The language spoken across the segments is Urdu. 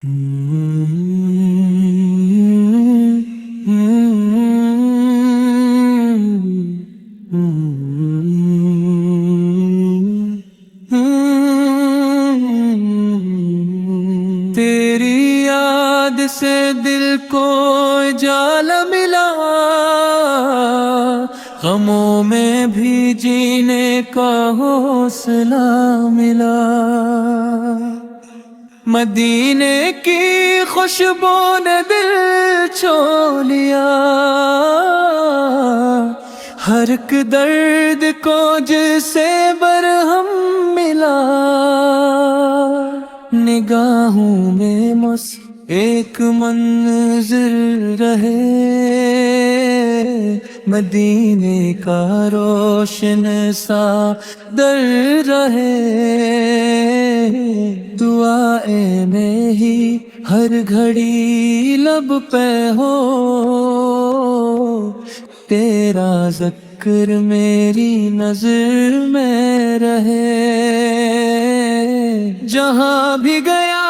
تیری یاد سے دل کو اجالا ملا، غموں میں بھی جینے کا حوصلہ ملا۔ مدینے کی خوشبو نے دل چھو لیا، ہر ایک درد کو جس سے برہم ملا۔ نگاہوں میں بس ایک منظر رہے، مدینے کا روشن سا در رہے۔ دعائیں میں ہی ہر گھڑی لب پہ ہو، تیرا ذکر میری نظر میں رہے۔ جہاں بھی گیا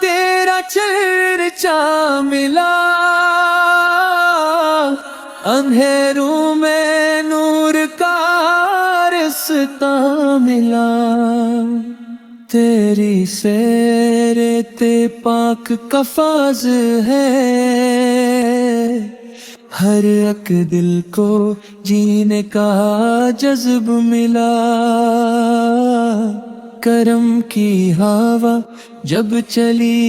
تیرا چرچا ملا، اندھیروں میں نور کا رستہ ملا۔ تیری سیرت پاک کا فاض ہے، ہر ایک دل کو جینے کا جذب ملا۔ کرم کی ہوا جب چلی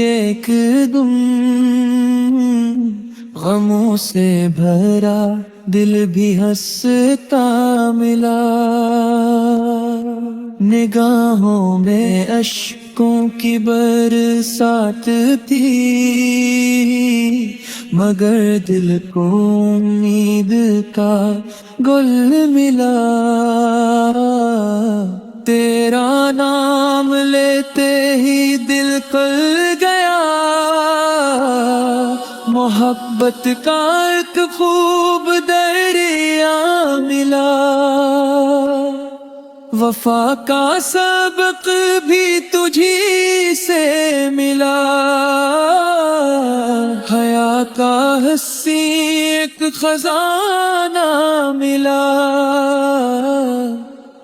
ایک دم، غموں سے بھرا دل بھی ہنستا ملا۔ نگاہوں میں اشکوں کی برسات تھی، مگر دل کو امید کا گل ملا۔ تیرا نام لیتے ہی دل کھل گیا، محبت کا ایک خوب دریا ملا۔ وفا کا سبق بھی تجھی سے ملا، حیا کا حسین ایک خزانہ ملا۔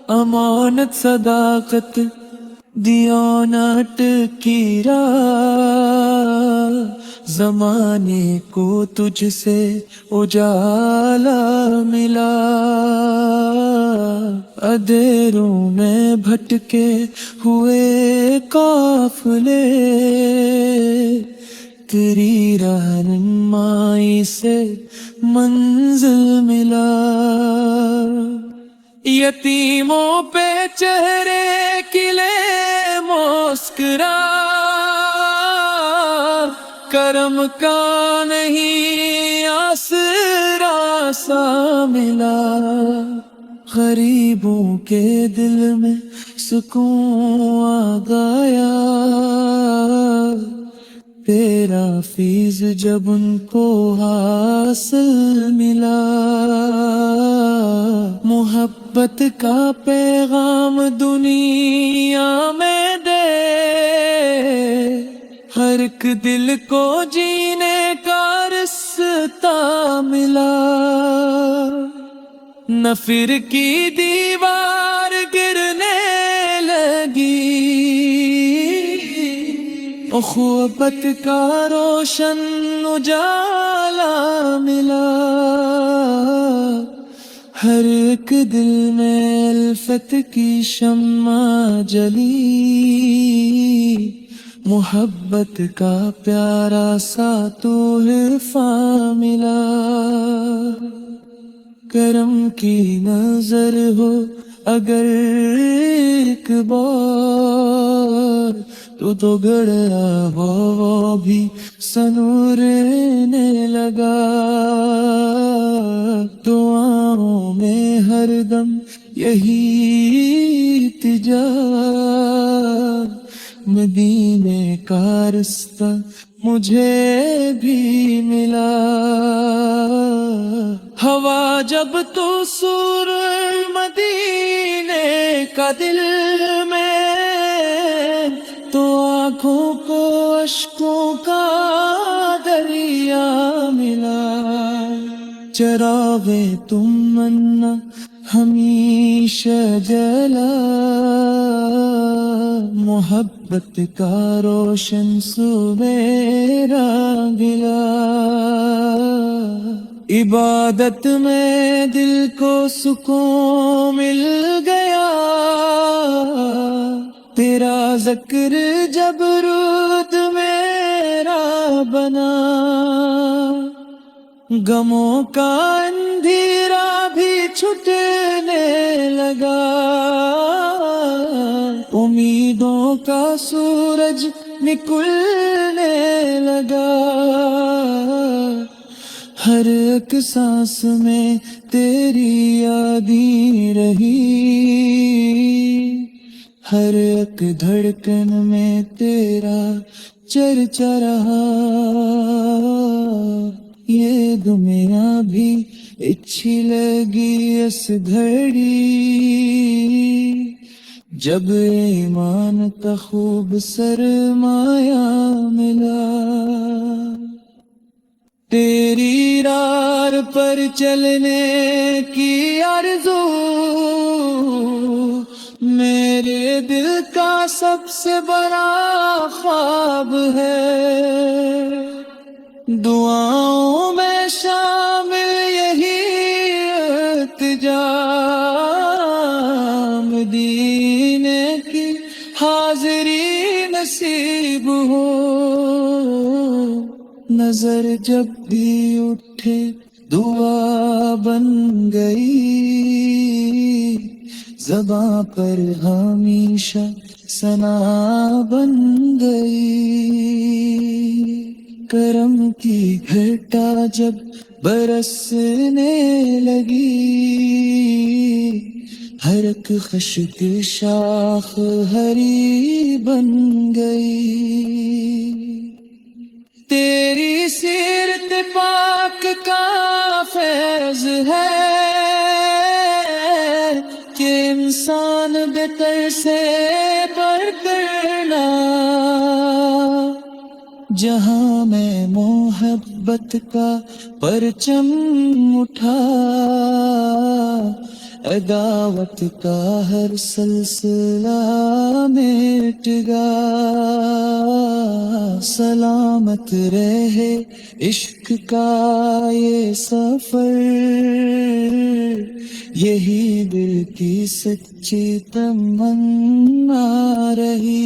امانت صداقت دیانت کی راہ، زمانے کو تجھ سے اجالا ملا۔ اندھیروں میں بھٹکے ہوئے قافلے، تیری رہنمائی سے منزل ملا۔ یتیموں پہ چہرے کھلے مسکرا، کرم کا نہیں آسرا سا ملا۔ غریبوں کے دل میں سکون آ گیا، تیرا فیض جب ان کو حاصل ملا۔ محبت کا پیغام دنیا میں دے، ہر ایک دل کو جینے کا رستہ ملا۔ نفر کی دیوار گرنے لگی، اخوت کا روشن اجالا ملا۔ ہر ایک دل میں الفت کی شمع جلی، محبت کا پیارا سا تحفہ ملا۔ کرم کی نظر ہو اگر ایک بار، تو گڑا وہ بھی سنورنے لگا۔ دعاؤں میں ہر دم یہی التجا، مدینے کا رستہ مجھے بھی ملا۔ ہوا جب تو سور مدینے کا دل میں، تو آ آنکھوں کو اشکوں کا دریا ملا، چراغے تم منا ہمیشہ جلا، محبت کا روشن سبیرا گلا، عبادت میں دل کو سکون مل گیا، تیرا ذکر جب رود میرا بنا، غموں کا اندھیرا بھی چھٹنے لگا، امیدوں کا سورج نکلنے لگا، ہر ایک سانس میں تیری یادیں رہی، ہر ایک دھڑکن میں تیرا چرچا رہا، یہ دنیا بھی اچھی لگی اس گھڑی، جب ایمان کا خوب سرمایہ ملا، تیری راہ پر چلنے کی آرزو میرے دل کا سب سے بڑا خواب ہے، دعاؤں میں شامل یہی التجا، مدینے کی حاضری نصیب ہو، نظر جب بھی اٹھے دعا بن گئی، زباں پر ہمیشہ ثنا بن گئی، کرم کی گھٹا جب برسنے لگی، ہر ایک خشک شاخ ہری بن گئی، تیری سیرت پاک کا فیض ہے کہ انسان بہتر سے بڑھ کرنا، جہاں میں محبت کا پرچم اٹھا، عداوت کا ہر سلسلہ مٹ گا، سلامت رہے عشق کا یہ سفر، یہی دل کی سچی تمنا رہی۔